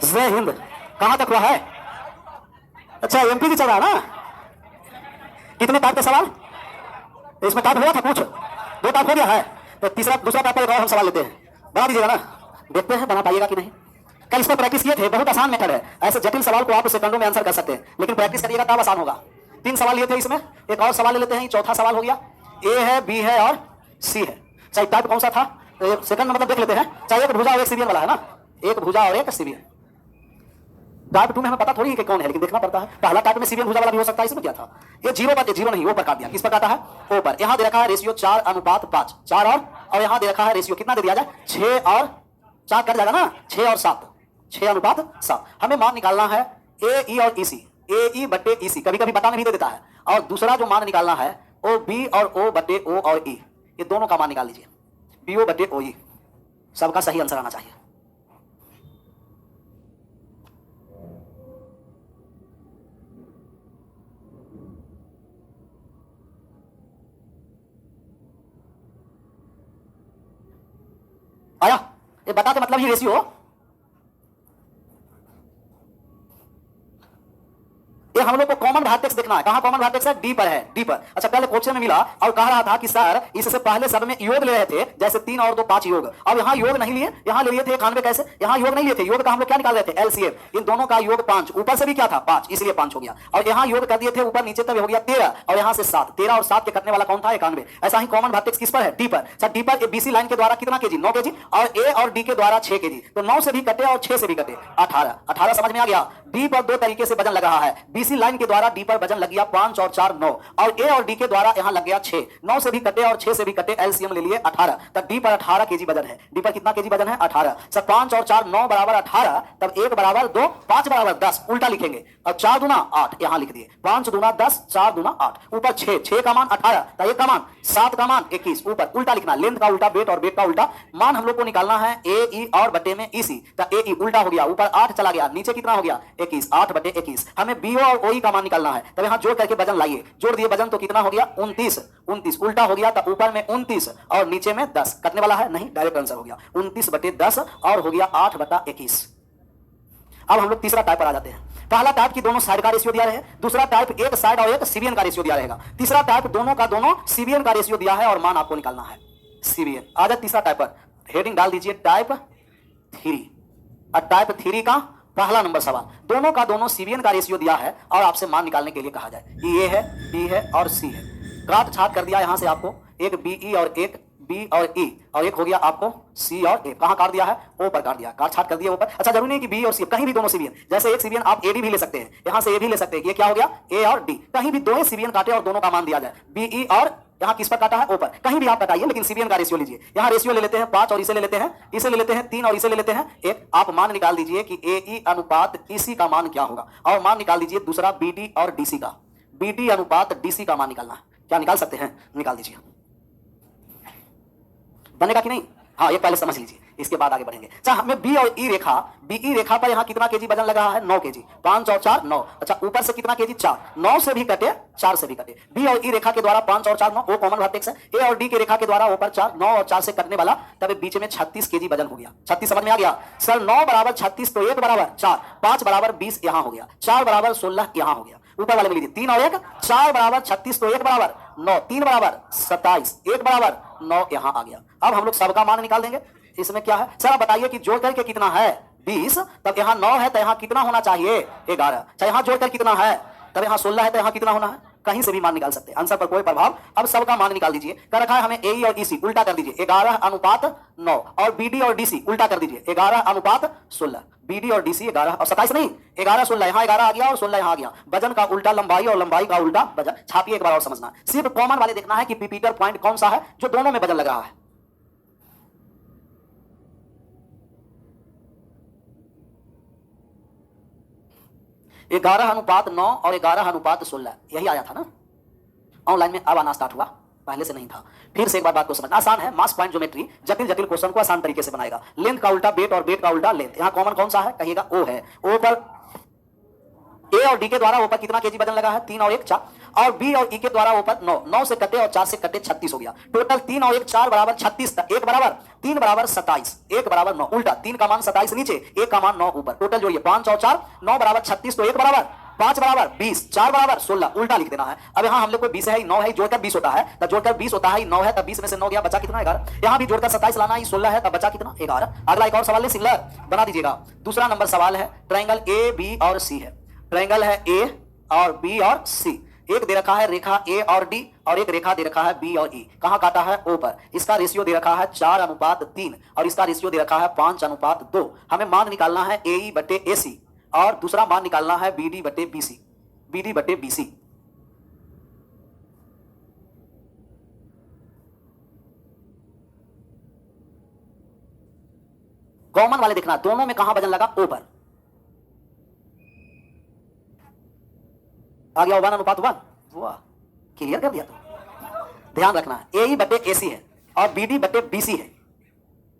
जय हिंद। कहां तक हुआ है? अच्छा एमपी की चल रहा है ना? कितने टाइप के सवाल इसमें? टाइप हुआ था कुछ? 2 टाइप हो गया है तो दूसरा टाइप का हम सवाल लेते हैं। बना दीजिएगा ना, देखते हैं बना पाइएगा कि नहीं। कल इस पर प्रैक्टिस किए थे, बहुत आसान मेथड है। ऐसे जटिल सवाल को आप सेकंडों में आंसर कर सकते हैं, लेकिन प्रैक्टिस करिएगा तब आसान होगा। 3 सवाल लिए थे इसमें, एक और सवाल ले लेते हैं। चौथा सवाल हो गया, ए है, बी है और सी है। चाहे टाइप कौन सा था तो सेकंड में मतलब देख लेते हैं। चाहे एक भुजा और एक सीरियल वाला है ना, एक भुजा और एक सीरियल। टाइप 2 में हमें पता थोड़ी है कि कौन है, लेकिन देखना पड़ता है। पहला टाइप में सीरियल भुजा वाला भी हो सकता है। इसमें क्या था? ये जीरो पर, जीरो नहीं, वो पर काट दिया। किस पर काटा है? ओ पर। यहां दे रखा है रेशियो 4:5, 4 और यहां दे रखा है रेशियो कितना दे दिया जाए? 6 और 4 कट जाएगा ना, 6 और 7, 6:7। हमें मान निकालना है ए ई और ईसी, ए ई बटे ईसी। कभी कभी बताने भी दे देता है। और दूसरा जो मान निकालना है ओ बी और ओ बटे ओ और ई, ये दोनों का मान निकाल लीजिए। बी ओ बटे ओ ई, सबका सही आंसर आना चाहिए। आया? ये बता के मतलब ही रेशियो। ये हम लोग को कॉमन वर्टेक्स देखना है। कहां कॉमन वर्टेक्स है? डी पर है, डी पर। अच्छा पहले क्वेश्चन में मिला और कह रहा था कि सर इससे पहले सब में योग ले रहे थे, जैसे 3 और 2 5 योग। अब यहां योग नहीं लिए, यहां ले लिए थे 91। कैसे? यहां योग नहीं लिए थे, योग का हम लोग क्या निकाल रहे थे? एलसीएम। इन दोनों का योग 5, ऊपर से भी क्या था? 5, इसलिए 5 हो गया। और यहां योग कर दिए थे ऊपर नीचे, तब हो गया 13 और यहां से 7। 13 और 7 के कटने वाला कौन था? 91। ऐसा ही कॉमन वर्टेक्स किस पर है? डी पर। सर डी पर बीसी लाइन के द्वारा कितना केजी? 9 केजी। और ए और डी के द्वारा 6 केजी। तो 9 से भी कटे और 6 से भी कटे, 18। 18 समझ में आ गया? डी पर 2 तरीके से वजन लग रहा है। बीसी लाइन के द्वारा डी पर वजन लग गया 5 और 4 9, और ए और डी के द्वारा यहां लग गया 6। 9 से भी कटे और 6 से भी कटे, एलसीएम ले लिए 18। तब डी पर 18 केजी वजन है। डी पर कितना केजी वजन है? 18। सर 5 और 4 9 बराबर 18, तब 1 बराबर 2, 5 बराबर 10, उल्टा लिखेंगे। और 4 दूना 8 यहां लिख दिए। 5 दूना 10, 4 दूना 8, ऊपर 6, 6 का मान 18, तो 1 का मान 7 का मान 21, ऊपर उल्टा लिखना। लेंथ का उल्टा वेट और वेट का उल्टा। मान हम लोग को निकालना है ए ई और बटे में ईसी, तो ए ई उल्टा हो गया, ऊपर 8 चला गया, नीचे कितना हो गया? 21, 8 बटे 21। हमें बीओ और ओई का मान निकालना है, तब यहां जोड़ करके वजन लाइए। जोड़ दिए वजन तो कितना हो गया? 29। 29 उल्टा हो गया, तो ऊपर में 29 और नीचे में 10। कटने वाला है नहीं, डायरेक्ट आंसर हो गया 29 बटे 10 और हो गया 8 बटा 21। अब हम लोग तीसरा टाइप पर आ जाते हैं। पहला टाइप की दोनों साइड का रेशियो दिया है, दूसरा टाइप एक साइड और एक सीबीएन का रेशियो दिया रहेगा, तीसरा टाइप दोनों का दोनों सीबीएन का रेशियो दिया है और मान आपको निकालना है सीबीएन। आ जाए तीसरा टाइप पर, हेडिंग डाल दीजिए टाइप 3। और टाइप 3 का पहला नंबर सवाल, दोनों का दोनों सीबीएन का रेशियो दिया है और आपसे मान निकालने के लिए कहा जाए कि ए है, बी है और सी है। काट छाट कर दिया यहां से आपको, एक बीई और एक बी और ई, और एक हो गया आपको सी और ए। कहां काट दिया है? ओ पर काट दिया, काट छाट कर दिया ऊपर। अच्छा जरूरी नहीं कि बी और सी, कहीं भी दोनों सीबीएन, जैसे एक सीबीएन आप ए डी भी ले सकते हैं, यहां से ए भी ले सकते हैं। ये क्या हो गया? ए और डी। कहीं भी दो सीबीएन काटे और दोनों का मान दिया जाए, बीई और यहां किस पर काटा है? ओ पर। कहीं भी आप कटाइए, लेकिन सीबीएन का रेशियो लीजिए। यहां रेशियो ले लेते हैं 5 और इसे ले लेते हैं, इसे ले लेते हैं 3 और इसे ले लेते हैं 1। आप मान निकाल दीजिए कि ए ई अनुपात ईसी का मान क्या होगा, और मान निकाल दीजिए दूसरा बीडी और डीसी का, बीडी अनुपात डीसी का मान निकालना है। क्या निकाल सकते हैं? निकाल दीजिए। बनेगा कि नहीं? हाँ, ये पहले समझ लीजिए, इसके बाद आगे बढ़ेंगे। अच्छा हमें बी और ई रेखा, बीई रेखा पर यहाँ कितना केजी वजन लगा है? 9 केजी। 5 और 4 9। अच्छा ऊपर से कितना केजी? 4। 9 से भी कटे, 4 से भी कटे। बी और ई रेखा के द्वारा 5 और 4 9, वो कॉमन वर्टेक्स है। ए और डी के रेखा के द्वारा ऊपर 4, 9 और 4 से कटने वाला, तब बीच में 36 केजी वजन हो गया। 36 समझ में आ गया? सर 9 बराबर 36, तो 1 बराबर 4, 5 बराबर 20 यहां हो गया, 4 बराबर 16 यहां हो गया। ऊपर वाले में लीजिए 3 और 1, 4 बराबर 36, तो 1 बराबर 9, 3 बराबर 27, 1 बराबर 9 यहां आ गया। अब हम लोग सबका मान निकाल देंगे। इसमें क्या है? सर आप बताइए कि जोड़ करके कितना है? 20। तब यहाँ 9 है तो यहाँ कितना होना चाहिए? 11। अच्छा यहाँ जोड़कर कितना है? तब यहाँ 16 है तो यहाँ कितना होना है? कहीं से भी मान निकाल सकते हैं, आंसर पर कोई प्रभाव। अब सबका मान निकाल दीजिए। कर रखा है हमें ए और ईसी, उल्टा कर दीजिए 11:9, और बीडी और डीसी उल्टा कर दीजिए 11:16। बीडी और डीसी 11 और 27 नहीं, 11 16, यहाँ 11 आ गया और 16 यहाँ आ गया। वजन का उल्टा लंबाई और लंबाई का उल्टा वजन। छापिए एक बार और समझना। सिर्फ कॉमन वाले देखना है कि रिपीटर पॉइंट कौन सा है जो दोनों में वजन लग रहा है। 11:9 और 11:16, यही आया था ना ऑनलाइन में। अब आना स्टार्ट हुआ, पहले से नहीं था। फिर से एक बार बात को समझना, आसान है। मास पॉइंट ज्योमेट्री जटिल जटिल क्वेश्चन को आसान तरीके से बनाएगा। लेंथ का उल्टा वेट और वेट का उल्टा लेंथ। यहाँ कॉमन कौन सा है? कहिएगा ओ है। ओ पर ए और डी के द्वारा ऊपर कितना केजी वजन लगा है? 3 और 1 4। और बी और ई के द्वारा ऊपर 9, 9 से कटे और 4 से कटे 36 हो गया। टोटल 3 और 1 4 बराबर 36, 1 बराबर 3 बराबर 27, 1 बराबर 9, उल्टा 3 का मान 27 नीचे, 1 का मान 9 ऊपर। टोटल जोड़िए 5 और 4 9 बराबर 36, तो 1 बराबर 5 बराबर 20, 4 बराबर 16, उल्टा लिख देना है। अब यहाँ हम लोग को 20 है 9 है, जोड़कर 20 होता है, तब जोड़कर 20 होता है 9 है, तब 20 में से 9 गया, बचा कितना 11। यहाँ भी जोड़कर 27 लाना है, 16 है, तब बचा कितना 11। अगला एक और सवाल है, सिमिलर बना दीजिएगा। दूसरा नंबर सवाल है, ट्रायंगल ए बी और सी है। ट्रायंगल है ए और बी और सी, एक दे रखा है रेखा ए और डी और एक रेखा दे रखा है बी और ई। कहां काटा है? ओ पर। इसका रेशियो दे रखा है 4:3 और इसका रेशियो दे रखा है 5:2। हमें मान निकालना है ए ई बटे ए सी और दूसरा मान निकालना है बी डी बटे बी सी, बी डी बटे बी सी। कॉमन वाले देखना, दोनों में कहां वजन लगा? ओ पर। आ गया 1:1, वाह क्लियर कर दिया। तो ध्यान रखना है ए ई बटे ए सी है और बी डी बटे बी सी है,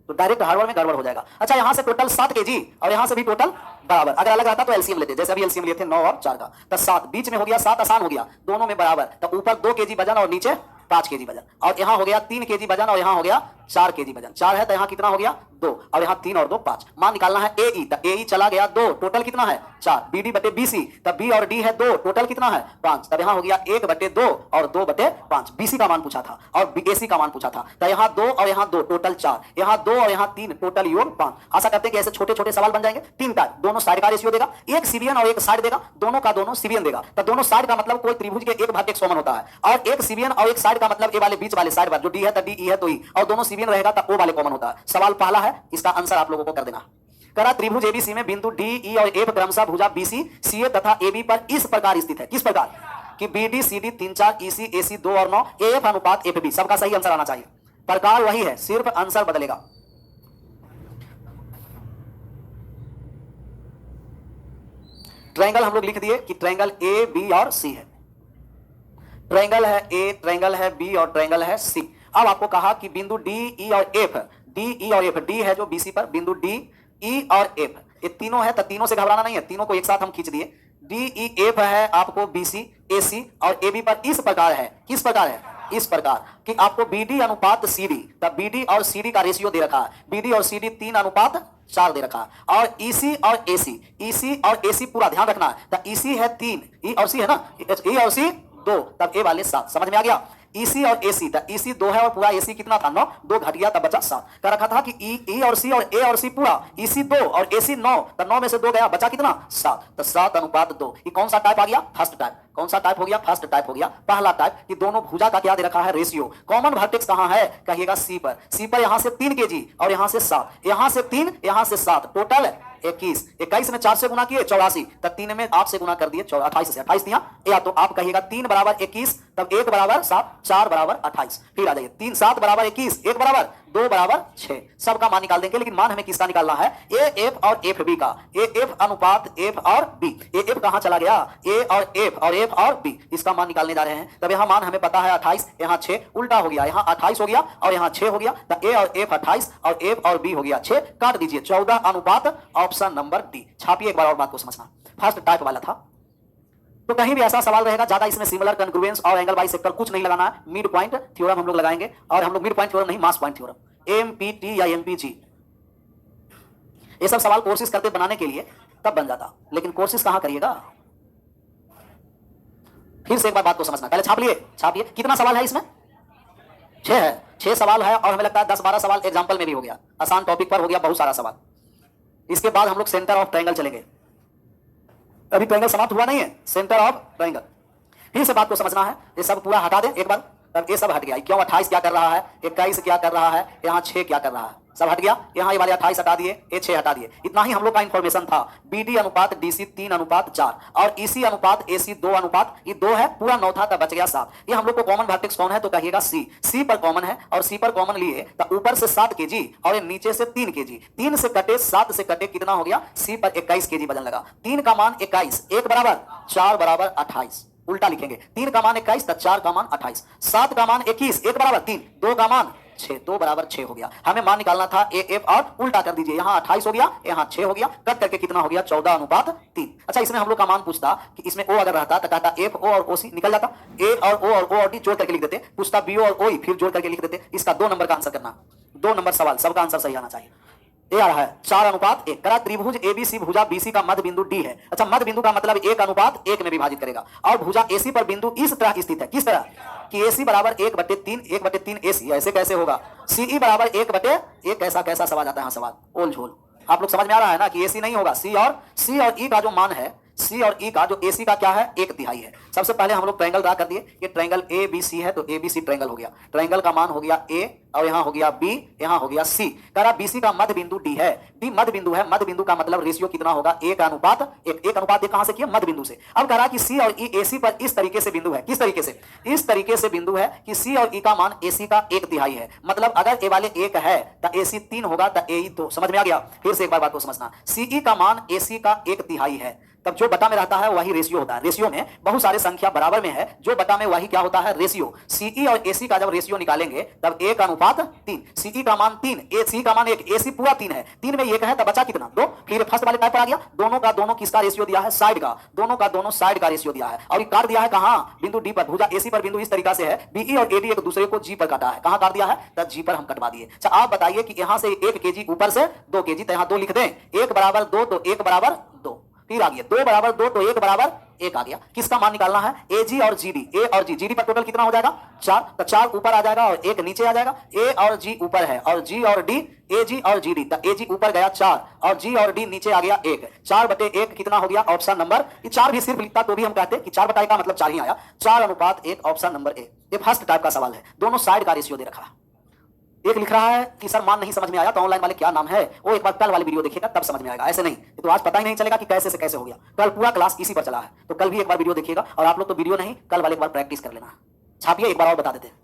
तो डायरेक्ट हर वर्ड में गड़बड़ हो जाएगा। अच्छा यहां से टोटल 7 केजी और यहां से भी टोटल बराबर। अगर अलग रहता तो एलसीएम लेते, जैसे अभी एलसीएम लिए थे 9 और 4 का, तो 7 बीच में हो गया, 7 आसान हो गया, दोनों में बराबर, तो ऊपर 2 केजी वजन और नीचे 5 केजी वजन, और यहां हो गया 3 केजी वजन और यहां हो गया 4 केजी वजन। 4 है तो यहां कितना हो गया 2 और यहां 3 और 2 5। मान निकालना है ए ई, तो ए ई चला गया 2, टोटल कितना है 4। बी डी बटे बी सी, तब बी और डी है 2, टोटल कितना है 5, तब यहां हो गया 1/2 और 2/5। बी सी का मान पूछा था और ए सी का मान पूछा था, तो यहां 2 और यहां 2 टोटल 4, यहां 2 और यहां 3 टोटल योग 5। आशा करते हैं कि ऐसे छोटे छोटे सवाल बन जाएंगे। 3 टाइप, दोनों साइड का रेशियो देगा, एक सीबियन और एक साइड देगा, दोनों का दोनों सीबियन देगा। तो दोनों साइड का मतलब कोई त्रिभुज के एक भाग एक कॉमन होता है, और एक सीबियन और एक साइड का मतलब ए वाले बीच वाले साइड पर, जो डी है तो डी, ई है तो ई, और दोनों सीबियन रहेगा तो ओ वाले कॉमन होता है। सवाल पहला है, इसका आंसर आप लोगों को कर देना। करा त्रिभुज एबीसी में बिंदु डी ई और एफ क्रमशः भुजा बीसी सीए तथा एबी पर इस प्रकार स्थित है। किस प्रकार? कि बी डी सी डी 3 4, ई सी ए सी 2 और 9, ए एफ अनुपात एफ बी। सबका सही आंसर आना चाहिए, प्रकार वही है, सिर्फ आंसर बदलेगा। ट्रायंगल हम लोग लिख दिए कि ट्रायंगल ए बी और सी है। ट्रायंगल है ए, ट्रायंगल है बी और ट्रायंगल है सी। अब आपको कहा कि बिंदु डी ई और एफ, डी ई और एफ, डी है जो बीसी पर, बिंदु डी ई और एफ, ये तीनों है, तो तीनों से घबराना नहीं है, तीनों को एक साथ हम खींच दिए। डी ई एफ है आपको बीसी ए सी और ए बी पर इस प्रकार है। किस प्रकार है? इस प्रकार कि आपको बी डी अनुपात सी डी, तब बी डी और सी डी का रेशियो दे रखा है, बी डी और सी डी 3:4 दे रखा है, और ईसी और एसी, ईसी और एसी पूरा ध्यान रखना है। तो ईसी है 3, ई और सी है ना, ई और सी 2, तब ए वाले 7। समझ में आ गया? ईसी और एसी, ईसी 2 है और पूरा एसी कितना था 9, 2 घट गया तब बचा 7। कह रखा था कि ई और सी और ए और सी पूरा, ईसी 2 और एसी 9, तो 9 में से 2 गया, बचा कितना 7, तो 7:2। ये कौन सा टाइप आ गया? First type. कौन सा टाइप हो गया? फर्स्ट टाइप हो गया। पहला टाइप कि दोनों भुजा का क्या दे रखा है? रेशियो। कॉमन वर्टेक्स कहां है? कहिएगा सी पर। सी पर यहां से 3 केजी और यहां से 7, यहां से 3 यहां से 7, टोटल 21। 21 में 4 से गुना किए 84, तब 3 में 8 से गुना कर दिए 28 से 28 दिया, या तो आप कहिएगा 3 बराबर 21, तब 1 बराबर 7, 4 बराबर 28। फिर आ जाइए 3 7 बराबर 21, 1 बराबर 2 बराबर 6। सबका मान निकाल देंगे, लेकिन मान हमें किसका निकालना है? ए एफ और एफ बी का। ए एफ अनुपात एफ और बी। ए एफ कहां चला गया? ए और एफ और बी, इसका मान निकालने जा रहे हैं। तब यहां मान हमें पता है 28, यहां 6, उल्टा हो गया, यहां 28 हो गया और यहां 6 हो गया, तो ए और एफ 28 और एफ और बी हो गया 6, काट दीजिए 14 अनुपात ऑप्शन नंबर डी। छापिए एक बार और बात को समझना, फर्स्ट टाइप वाला था। तो कहीं भी ऐसा सवाल रहेगा, ज्यादा इसमें सिमिलर, कन्ग्रुएंस और एंगल बाई सेक्टर कुछ नहीं लगाना है। मिड पॉइंट थ्योरम हम लोग लगाएंगे, और हम लोग मिड पॉइंट थ्योरम नहीं, मास पॉइंट थ्योरम, एमपीटी या एमपीजी। ये सब सवाल कोशिश करते बनाने के लिए, तब बन जाता, लेकिन कोशिश कहां करिएगा। फिर से एक बार बात को समझना, पहले छाप लिए, छापिए। कितना सवाल है इसमें? 6 है, 6 सवाल है, और हमें लगता है 10-12 सवाल एग्जाम्पल में भी हो गया, आसान टॉपिक पर हो गया बहुत सारा सवाल। इसके बाद हम लोग सेंटर ऑफ ट्रायंगल चलेंगे। अभी ट्रायंगल समाप्त हुआ नहीं है, सेंटर ऑफ ट्रायंगल। फिर से बात को समझना है, ये सब पूरा हटा दें एक बार। तब ये सब हट गया, क्यों? 28 क्या कर रहा है, 21 क्या कर रहा है, यहाँ 6 क्या कर रहा है, सब हट गया। यहाँ ये वाले 28 हटा दिए, ये 6 हटा दिए। इतना ही हम लोग का इंफॉर्मेशन था। बीडी अनुपात डीसी 3:4 और ईसी अनुपात एसी 2 अनुपात, ये 2 है, पूरा 9 था, तब बच गया 7। ये हम लोग को कॉमन वर्टेक्स कौन है? तो कहिएगा सी। सी पर कॉमन है, और सी पर कॉमन लिए तो ऊपर से 7 केजी और नीचे से 3 केजी। 3 से कटे 7 से कटे, कितना हो गया? सी पर 21 केजी वजन लगा। 3 का मान 21, 1 बराबर 4 बराबर 28, उल्टा लिखेंगे। 3 का मान 21, तो 4 का मान 28, 7 का मान 21, 1 बराबर 3, 2 का मान 6, 2 बराबर 6 हो गया। हमें मान निकालना था ए एफ और उल्टा कर दीजिए, यहाँ 28 हो गया, यहाँ 6 हो गया, कट करके कितना हो गया 14:3। अच्छा इसमें हम लोग का मान पूछता कि इसमें ओ अगर रहता तो कहता एफ ओ और ओ सी निकल जाता, ए और ओ और डी जोड़ करके लिख देते, पूछता बी और ओ फिर जोड़ करके लिख देते। इसका 2 नंबर का आंसर करना, 2 नंबर सवाल, सबका आंसर सही आना चाहिए। ये आ रहा है 4:1। करा त्रिभुज एबीसी भुजा बीसी का मध्य बिंदु डी है। अच्छा मध्य बिंदु का मतलब 1:1 में विभाजित करेगा और भुजा एसी पर बिंदु इस तरह स्थित है, किस तरह कि एसी बराबर 1/3 एसी, ऐसे कैसे होगा? सीई बराबर 1/1, कैसा सवाल आता है सवाल ओल झोल। आप लोग समझ में आ रहा है ना कि एसी नहीं होगा, सी और ई का जो मान है, सी और ई का जो एसी का क्या है 1/3 है। सबसे पहले हम लोग ट्रायंगल ड्रा कर दिए, ये ट्रायंगल ए बी सी है तो ए बी सी ट्रायंगल हो गया, ट्रायंगल का मान हो गया ए और यहाँ हो गया बी, यहाँ हो गया सी। कह रहा बीसी का मध्य बिंदु डी है, डी मध्य बिंदु है, मध्य बिंदु का मतलब रेशियो कितना होगा 1:1 कहां से किया मध्य बिंदु से। अब कह रहा कि सी और ई एसी पर इस तरीके से बिंदु है, किस तरीके से? इस तरीके से बिंदु है कि सी और ई का मान एसी का 1/3 है, मतलब अगर ए वाले 1 है तो एसी 3 होगा तो ए 2। समझ में आ गया? फिर से एक बार बात को समझना, सीई का मान एसी का 1/3 है, तब जो बटा में रहता है वही रेशियो होता है। रेशियो में बहुत सारे संख्या बराबर में है, जो बटा में वही क्या होता है रेशियो। सीई और एसी का जब रेशियो निकालेंगे तब 1:3। सीई का मान 3, एसी का मान 1, एसी पूरा 3 है, 3 में 1 है तब बचा कितना 2। फिर फर्स्ट वाले टाइप पर आ गया, दोनों का दोनों किसका रेशियो दिया है साइड का, दोनों का दोनों साइड का रेशियो दिया है और ये काट दिया है कहां बिंदु डी पर। भुजा एसी पर बिंदु इस तरीका से है, बीई और एडी एक दूसरे को जी पर काटा है, कहां काट दिया है तब जी पर हम कटवा दिए। अच्छा आप बताइए कि यहां से 1 kg ऊपर से 2 kg तो यहां 2 लिख दें, 1 बराबर 2 तो 1 बराबर 2, फिर आ गया 2 बराबर 2 तो 1 बराबर 1 आ गया। किसका मान निकालना है ए जी और जी डी, ए और जी, जी डी पर टोटल कितना हो जाएगा 4, तो 4 ऊपर आ जाएगा और 1 नीचे आ जाएगा। ए और जी ऊपर है और जी और डी, ए जी और जी डी, तो ए जी ऊपर गया 4 और जी और डी नीचे आ गया 1, 4/1 कितना हो गया ऑप्शन नंबर। ये 4 भी सिर्फ लिखता तो भी हम कहते कि 4/1 का मतलब 4 ही आया, 4:1 ऑप्शन नंबर ए। ये फर्स्ट टाइप का सवाल है, दोनों साइड का रेशियो दे रखा है। एक लिख रहा है कि सर मान नहीं समझ में आया तो ऑनलाइन वाले क्या नाम है वो एक बार कल वाली वीडियो देखिएगा तब समझ में आएगा, ऐसे नहीं तो आज पता ही नहीं चलेगा कि कैसे से कैसे हो गया। कल पूरा क्लास इसी पर चला है तो कल भी एक बार वीडियो देखिएगा, और आप लोग तो वीडियो नहीं कल वाले एक बार प्रैक्टिस कर लेना, छापिए एक बार और बता देते हैं।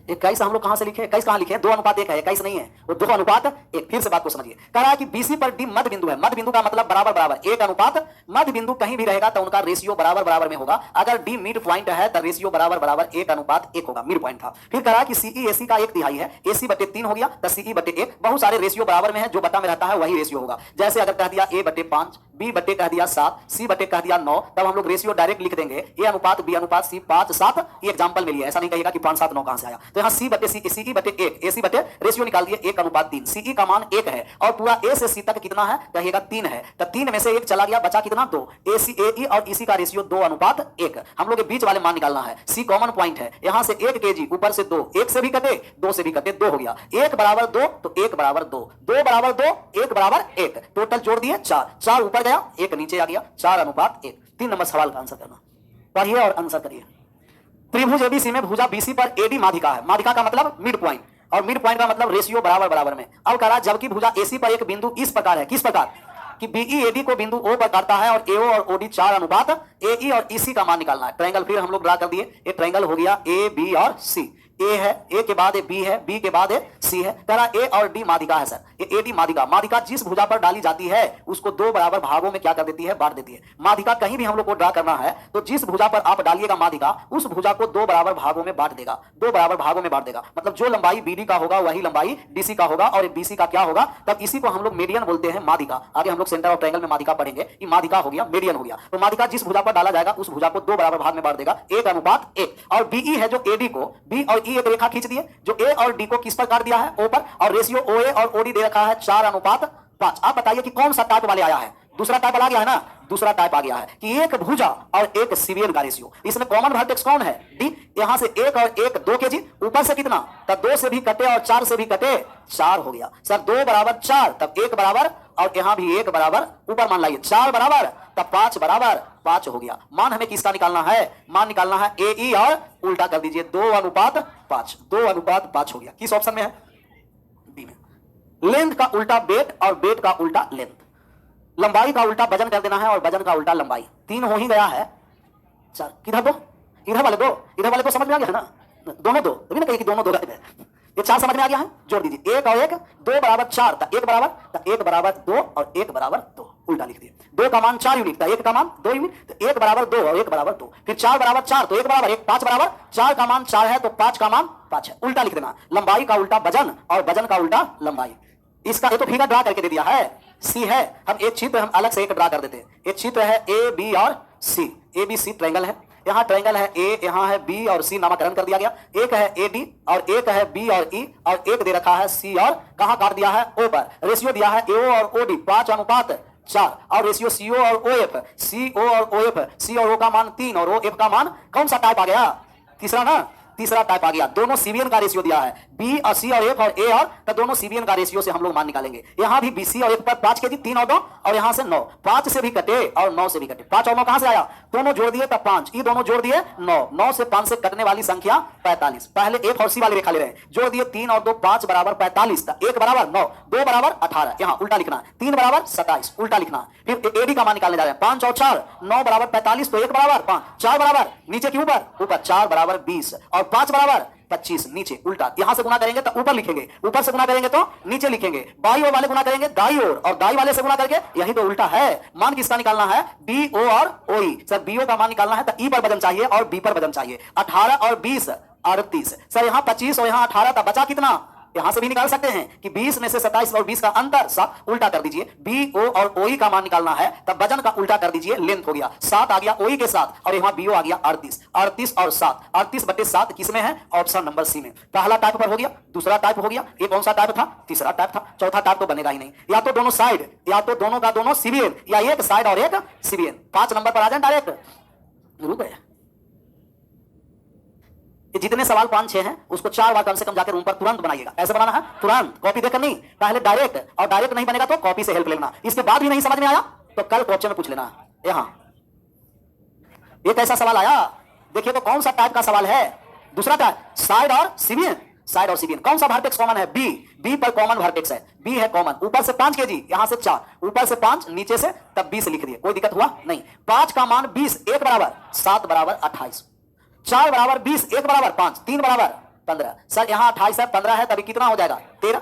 21 हम लोग कहां से लिखे, 21 कहां लिखे 2:1 है, 21 नहीं है वो 2:1। फिर से बात को समझिए, कह रहा है कि बीसी पर डी मध्य बिंदु है, मध्य बिंदु का मतलब बराबर बराबर 1 मध्य बिंदु कहीं भी रहेगा तो उनका रेशियो बराबर बराबर में होगा। अगर डी मिड पॉइंट है तो रेशियो बराबर बराबर 1:1 होगा, मिड पॉइंट था। फिर कह रहा है कि सीई एसी का 1/3 है, एसी 3 हो गया तो सीई/1। बहुत सारे रेशियो बराबर में है, जो बटा में रहता है वही रेशियो होगा। जैसे अगर कह दिया A/5, B/, कह दिया 7, C/, कह दिया 9, तब हम लोग रेशियो डायरेक्ट लिख देंगे A/B/C 5/7। ये एग्जांपल में लिया, ऐसा नहीं कहेगा कि 5/7 कहां से आया। तो यहां C/C, CE/1, AC/ रेशियो निकाल दिए 1:3। CE का मान 1 है और पूरा A से C तक कितना है कहिएगा 3 है, तो 3 में से 1 चला गया, बचा कितना 2। AC, AE और EC का रेशियो 2:1। हम लोग के बीच वाले मान निकालना है। C कॉमन पॉइंट है, यहां से 1 kg ऊपर से 2, 1 से भी कटे 2 से भी कटे 2 हो गया। 1 बराबर 2 तो 1 बराबर 2, 2 बराबर 2, 1 बराबर 1, टोटल जोड़ दिए 4, 4 ऊपर गया 1 नीचे आ गया, 4:1। 3 नंबर सवाल का आंसर करना, पढ़िए और आंसर करिए। त्रिभुज एबीसी में भुजा बीसी पर एडी माध्यिका है, माध्यिका का मतलब मिड पॉइंट और मिड पॉइंट का मतलब रेशियो बराबर बराबर में। अब कह रहा जबकि भुजा एसी पर एक बिंदु इस प्रकार है, किस प्रकार कि बीई एडी को बिंदु ओ पर काटता है और एओ और ओडी 4:एई और ईसी का मान निकालना है। ट्रायंगल फिर हम लोग ड्रा कर दिए, ये ट्रायंगल हो गया ए बी और सी। ए है, ए के बाद बी है, बी के बाद सी है। कह रहा ए और डी माध्यिका है सर, ये एडी माध्यिका। माध्यिका जिस भुजा पर डाली जाती है उसको 2 बराबर भागों में क्या कर देती है, बांट देती है। माध्यिका कहीं भी हम लोग को ड्रा करना है तो जिस भुजा पर आप डालिएगा माध्यिका, उस भुजा को 2 बराबर भागों में बांट देगा, 2 बराबर भागों में बांट देगा। मतलब जो लंबाई बीडी का होगा वही लंबाई डीसी का होगा और बीसी का क्या होगा, तब इसी को हम लोग मीडियन बोलते हैं माध्यिका। आगे हम लोग सेंटर ऑफ ट्रायंगल में माध्यिका पढ़ेंगे, ये माध्यिका हो गया, मीडियन हो गया। तो माध्यिका जिस भुजा पर डाला जाएगा उस भुजा को 2 बराबर भाग में बांट देगा 1:1। और बीई है जो एडी को, बी और ई एक रेखा खींच दिए जो ए और डी को किस पर काट दिया है ओ पर, और रेशियो ओए और ओडी दे रखा है 4:5। आप बताइए कि कौन सा टाइप वाले आया है, दूसरा टाइप वाला आ गया है ना, दूसरा टाइप आ गया है कि एक भुजा और एक सिवियन का रेशियो। इसमें कॉमन वर्टेक्स कौन है डी, यहां से 1 और 1 2 kg, ऊपर से कितना तब 2 से भी कटे और 4 से भी कटे 4 हो गया सर। 2 बराबर 4 तब 1 बराबर, और यहां भी 1 बराबर, ऊपर मान लाइए 4 बराबर तब 5 बराबर 5 हो गया। मान हमें किसका निकालना है, मान निकालना है ए ई और उल्टा कर दीजिए 2:5, 2:5 हो गया। किस ऑप्शन में है, बी में। लेंथ का उल्टा वेट और वेट का उल्टा लेंथ, लंबाई का उल्टा वजन कर देना है और वजन का उल्टा लंबाई। 3 हो ही गया है सर, किधर दो, इधर वाले दो, इधर वाले को समझ में आ गया है ना, दोनों दो, तभी ना कही कि दोनों दो गए। ये 4 समझ में आ गया है, जोड़ दीजिए 1 और 1, 2 बराबर 4, 1 बराबर 2 और 1 बराबर 2 उल्टा लिख दिए। 2 का मान 4 यूनिट था, 1 का मान 2 यूनिट, तो 1 बराबर 2 और 1 बराबर 2, फिर 4 बराबर 4 तो 1 बराबर 1, 5 बराबर 4 का मान 4 है तो 5 का मान 5 है, उल्टा लिख देना। लंबाई का उल्टा वजन और वजन का उल्टा लंबाई। इसका ये तो फिगर ड्रा करके दे दिया है, सी है। हम एक चित्र हम अलग से एक ड्रा कर देते हैं। एक चित्र है ए बी और सी, ए बी सी ट्रायंगल है, यहाँ ट्रायंगल है ए, यहाँ है बी और सी नामकरण कर दिया गया। एक है ए डी और एक है बी और ई और एक दे रखा है सी और कहाँ काट दिया है ओ पर। रेशियो दिया है एओ और ओ डी 5:4 और रेशियो सीओ और ओ एफ, सी ओ और ओ एफ, सी और ओ का मान 3 और ओ एफ का मान कौन सा टाइप आ गया, तीसरा ना, तीसरा टाइप आ गया। दोनों सीबीएन का रेशियो दिया है, बी और सी और एफ और ए और, तो दोनों सीबीएन का रेशियो से हम लोग मान निकालेंगे। यहाँ भी बी सी और एफ पर 5 केजी 3 और 2 और यहाँ से 9, 5 से भी कटे और 9 से भी कटे। 5 और 9 कहां से आया, दोनों जोड़ दिए तब 5, ये दोनों जोड़ दिए 9, 9 से 5 से कटने वाली संख्या 45। पहले एफ और सी वाली रेखा ले रहे हैं, जोड़ दिए 3 और 2 5 बराबर 45, 1 बराबर 9, 2 बराबर 18, यहाँ उल्टा लिखना, 3 बराबर 27 उल्टा लिखना। फिर एडी का मान निकालने जा रहे हैं, 5 और 4 9 बराबर 45 तो 1 बराबर 5, 4 बराबर नीचे के ऊपर 4 बराबर 20 और 5 बराबर 25 नीचे उल्टा। यहां से गुना करेंगे तो ऊपर लिखेंगे, ऊपर से गुना करेंगे तो नीचे लिखेंगे, बाई ओर वाले गुना करेंगे दाई ओर और दाई वाले से गुना करके, यही तो उल्टा है। मान किसका निकालना है, बी ओ और ओ ई। सर बी ओ का मान निकालना है तो ई पर वजन चाहिए और बी पर वजन चाहिए। 18 और 20 38। सर यहाँ 25 और यहाँ 18 था, बचा कितना, यहां से भी निकाल सकते हैं कि 20 में से 27 और 20 का अंतर 7, उल्टा कर दीजिए। बी ओ और ओ ई का मान निकालना है तब वजन का उल्टा कर दीजिए, लेंथ हो गया 7 आ गया ओ ई के साथ और यहाँ बी ओ आ गया 38, 38 और 7, 38/7 किस में है, ऑप्शन नंबर सी में। पहला टाइप पर हो गया, दूसरा टाइप हो गया, ये कौन सा टाइप था, तीसरा टाइप था। चौथा टाइप तो बनेगा ही नहीं, या तो दोनों साइड या तो दोनों का दोनों सीबीएन या एक साइड और एक सीबीएन। 5 नंबर पर आ जाए डायरेक्ट, रुक गए। ये जितने सवाल 5-6 हैं उसको 4 बार कम से कम जाकर रूम पर तुरंत बनाइएगा। ऐसे बनाना है तुरंत, कॉपी देखकर नहीं, पहले डायरेक्ट, और डायरेक्ट नहीं बनेगा तो कॉपी से हेल्प लेना। इसके बाद भी नहीं समझ में आया तो कल क्वेश्चन में पूछ लेना। यहाँ ये कैसा सवाल आया देखिए तो कौन सा टाइप का सवाल है, दूसरा टाइप साइड और सीबीएन। साइड और सीबीएन कौन सा वर्टेक्स कॉमन है, बी, बी पर कॉमन वर्टेक्स है, बी है कॉमन। ऊपर से 5 केजी, यहां से 4, ऊपर से 5 नीचे से तब 20 लिख दिए, कोई दिक्कत हुआ नहीं। 5 का मान 20, 1 बराबर 7 बराबर 28, 4 बराबर 20, 1 बराबर 5, 3 बराबर 15। सर यहाँ 28 है, 15 है, तभी कितना हो जाएगा 13।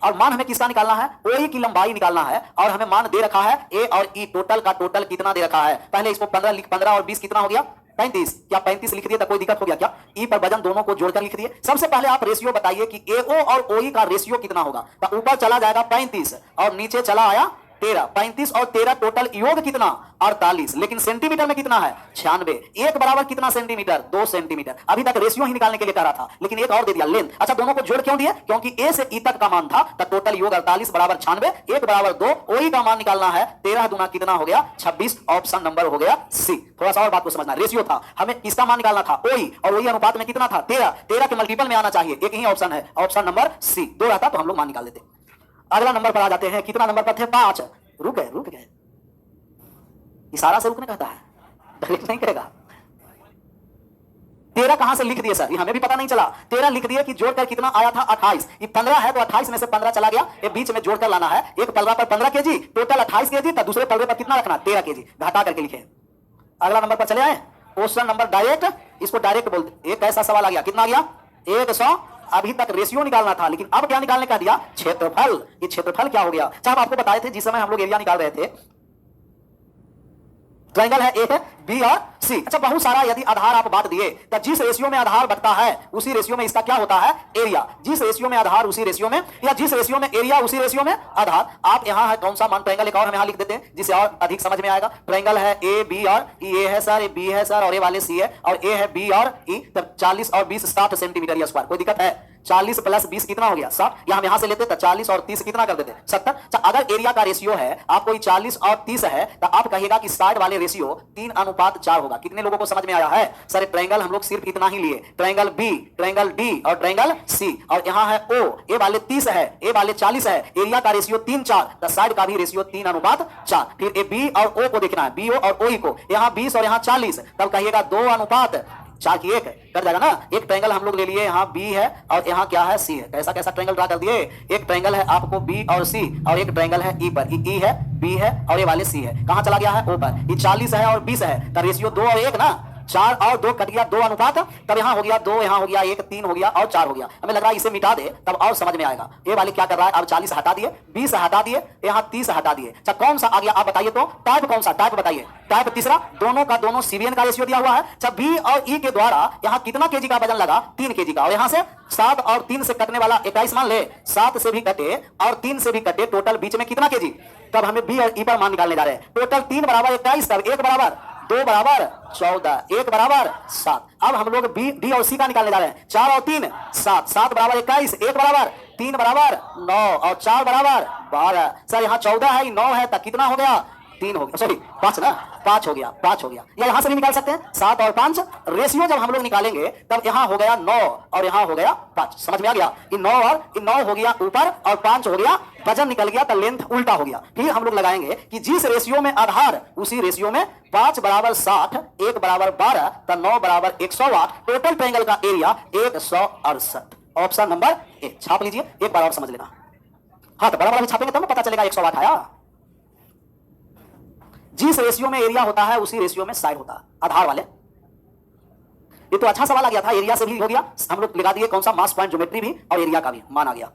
और मान हमें किसका निकालना है, ओई की लंबाई निकालना है और हमें मान दे रखा है ए और ई, टोटल का टोटल कितना दे रखा है। पहले इसको 15 और 20 कितना हो गया 35, क्या 35 लिख दिए तो कोई दिक्कत हो गया क्या, ई पर वजन दोनों को जोड़कर लिख दिए। सबसे पहले आप रेशियो बताइए कि एओ और ओई का रेशियो कितना होगा, तो ऊपर चला जाएगा 35 और नीचे चला आया 13, 35 और 13 टोटल योग कितना 48, लेकिन सेंटीमीटर में कितना है 96। एक बराबर कितना सेंटीमीटर 2 सेंटीमीटर। अभी तक रेशियो ही निकालने के लिए कह रहा था लेकिन एक और दे दिया लेंथ। अच्छा दोनों को जोड़ क्यों दिया, क्योंकि ए से ई तक का मान था तो टोटल योग 48 बराबर 96, 1 बराबर 2, ओई का मान निकालना है 13 दूना कितना हो गया 26, ऑप्शन नंबर हो गया सी। थोड़ा सा और बात को समझना, रेशियो था हमें इसका मान निकालना था ओई और ओई अनुपात में कितना था 13, 13 के मल्टीपल में आना चाहिए, एक ही ऑप्शन है, ऑप्शन नंबर सी। 2 रहता तो हम लोग मान निकाल देते। अगला नंबर पर आ जाते हैं, कितना नंबर पर थे 5, रुक गए, इशारा से रुकने कहता है, डायरेक्ट नहीं करेगा। 13 कहां से लिख दिए सर, ये हमें भी पता नहीं चला। 13 लिख दिए कि जोड़कर कितना आया था 28, ये 15 है तो 28 में से 15 चला गया, ये बीच में जोड़कर लाना है। एक पलड़ा पर 15 केजी, टोटल 28 केजी, तो दूसरे पलड़े पर कितना रखना 13 केजी, घटा करके लिखे। अगला नंबर पर चले आए, क्वेश्चन नंबर डायरेक्ट, इसको डायरेक्ट बोलते। एक ऐसा सवाल आ गया, कितना आ गया 100। अभी तक रेशियो निकालना था लेकिन अब क्या निकालने का दिया, क्षेत्रफल। ये क्षेत्रफल क्या हो गया, हम आपको बताए थे जिस समय हम लोग एरिया निकाल रहे थे, ट्रायंगल है ए है बी और सी। अच्छा बहुत सारा यदि आधार आप बांट दिए तो जिस रेशियो में आधार बढ़ता है उसी रेशियो में इसका क्या होता है एरिया, जिस रेशियो में आधार उसी रेशियो में, या जिस रेशियो में एरिया उसी रेशियो में आधार। आप यहां है कौन सा मान, ट्रायंगल एक और हम यहां लिख देते हैं जिससे और अधिक समझ में आएगा। ट्रायंगल है ए बी और ए है सर, ए बी है सर और ए वाले सी है और ए है बी और ई, तब 40 और 20 60 सेंटीमीटर या स्क्वायर। कोई दिक्कत है, 40 + 20 कितना हो गया 60, या हम यहां से लेते तो 40 और 30 कितना कर देते 70। अगर एरिया का रेशियो है आपको 40 और 30 है तो आप कहिएगा कि साइड वाले रेशियो 3:4 होगा। कितने लोगों को समझ में आया है सर, ट्रायंगल हम लोग सिर्फ इतना ही लिए, ट्रायंगल बी, ट्रायंगल डी और ट्रायंगल सी, और यहां है ओ, ए वाले 30 है, ए वाले 40 है, एरिया का रेशियो 3:4, तो साइड का भी रेशियो 3:4। फिर ए बी और ओ को देखना है, बी ओ और ओ ई को, यहां 20 और यहां 40, तब कहिएगा 2:4 की 1 कर जाएगा ना। एक ट्रायंगल हम लोग ले लिए, यहाँ बी है और यहाँ क्या है सी है। कैसा कैसा ट्रायंगल ड्रा कर दिए, एक ट्रायंगल है आपको बी और सी और एक ट्रायंगल है ई पर, ई है बी है और ये वाले सी है, कहाँ चला गया है ओ पर। ये 40 है और 20 है तो रेशियो 2 और 1 ना, 4 और 2 कट गया 2 अनुपात, तब यहाँ हो गया 2, यहाँ हो गया 1, 3 हो गया और 4 हो गया। हमें लग रहा है इसे मिटा दे तब और समझ में आएगा। ये वाले क्या कर रहा है, अब 40 हटा दिए, 20 हटा दिए, यहाँ 30 हटा दिए। अच्छा कौन सा आ गया आप बताइए तो, टाइप कौन सा, टाइप बताइए। टाइप तीसरा, दोनों का दोनों सीवीएन का रेशियो दिया हुआ है। अच्छा बी और ई के द्वारा यहाँ कितना केजी का वजन लगा, 3 केजी का, और यहाँ से 7 और 3 से कटने वाला 21 मान ले, 7 से भी कटे और 3 से भी कटे, टोटल बीच में कितना केजी। तब हमें बी और ई पर मान निकालने जा रहे हैं। टोटल 3 बराबर 21, तब 1 बराबर 2 बराबर 14, 1 बराबर 7। अब हम लोग बी डी और सी का निकालने जा रहे हैं। 4 और 3 7, 7 बराबर 21, 1 बराबर 3 बराबर 9 और 4 बराबर 12। सर यहाँ 14 है, 9 है, तब कितना हो गया, 3 हो गया, सॉरी 5 ना, 5 हो गया, 5 हो गया। या यहाँ से भी निकाल सकते हैं 7 और 5, रेशियो जब हम लोग निकालेंगे तब यहाँ हो गया 9 और यहाँ हो गया 5। समझ में आ गया, इन 9 और इन 9 हो गया ऊपर और 5 हो गया, वजन निकल गया तो लेंथ उल्टा हो गया। फिर हम लोग लगाएंगे कि जिस रेशियो में आधार उसी रेशियो में 5 बराबर 60, 1 बराबर 12, तो 9 बराबर 108, टोटल ट्रायंगल का एरिया 168। ऑप्शन नंबर ए छाप लीजिए, एक बार और समझ लेना। हाँ तो बड़ा छापेंगे तब पता चलेगा 108 आया। जिस रेशियो में एरिया होता है उसी रेशियो में साइड होता है, आधार वाले। ये तो अच्छा सवाल आ गया था, एरिया से भी हो गया, हम लोग लगा दिए कौन सा, मास पॉइंट ज्योमेट्री भी और एरिया का भी मान आ गया।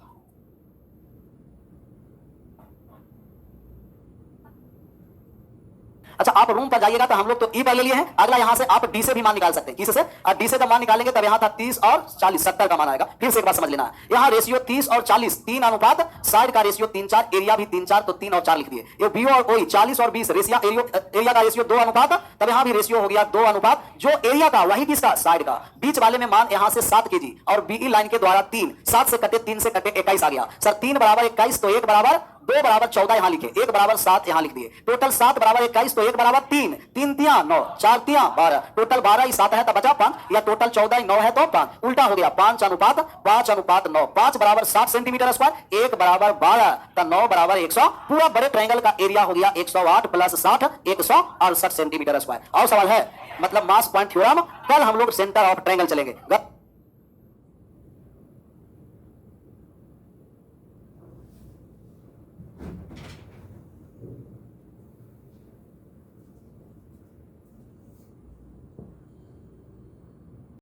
अच्छा आप रूम पर जाइएगा तो हम लोग तो ई पर ले लिए हैं, अगला यहां से आप डी से भी मान निकाल सकते हैं। किससे, डी से जब मान निकालेंगे तब यहां था 30 और 40, 70 का मान आएगा। फिर से एक बात समझ लेना है, यहां रेशियो 30 और 40, 3 अनुपात, साइड का रेशियो 3 4, एरिया भी 3 4, तो 3 और 4 लिख दिए। ये बी और ओई 40 और 20, एरिया का रेशियो 2 अनुपात, तब यहां भी रेशियो हो गया 2 अनुपात, जो एरिया का वही किसका, साइड का। बीच वाले में मान यहां से 7 केजी और बीई लाइन के द्वारा 3, 7 से कटे 3 से कटे 21 आ गया। सर 3 बराबर 21, तो 1 बराबर 2 बराबर 14 यहां लिखे, 1 बराबर 7 यहां लिख दिए। टोटल 7 बराबर 21, तो 1 बराबर 3, 3 तिया 9, 4 तिया 12, टोटल 12 ही 7 है तो बचा 5, या टोटल 14 ही 9 है तो 5, उल्टा हो गया 5 अनुपात 9, 5 बराबर 60 सेंटीमीटर स्क्वायर, 1 बराबर 12, तो 9 बराबर 100। पूरा बड़े ट्रायंगल का एरिया हो गया 108 प्लस 60, 168 सेंटीमीटर स्क्वायर। और सवाल है, मतलब मास पॉइंट थ्योरम, कल हम लोग सेंटर ऑफ ट्रायंगल चलेंगे।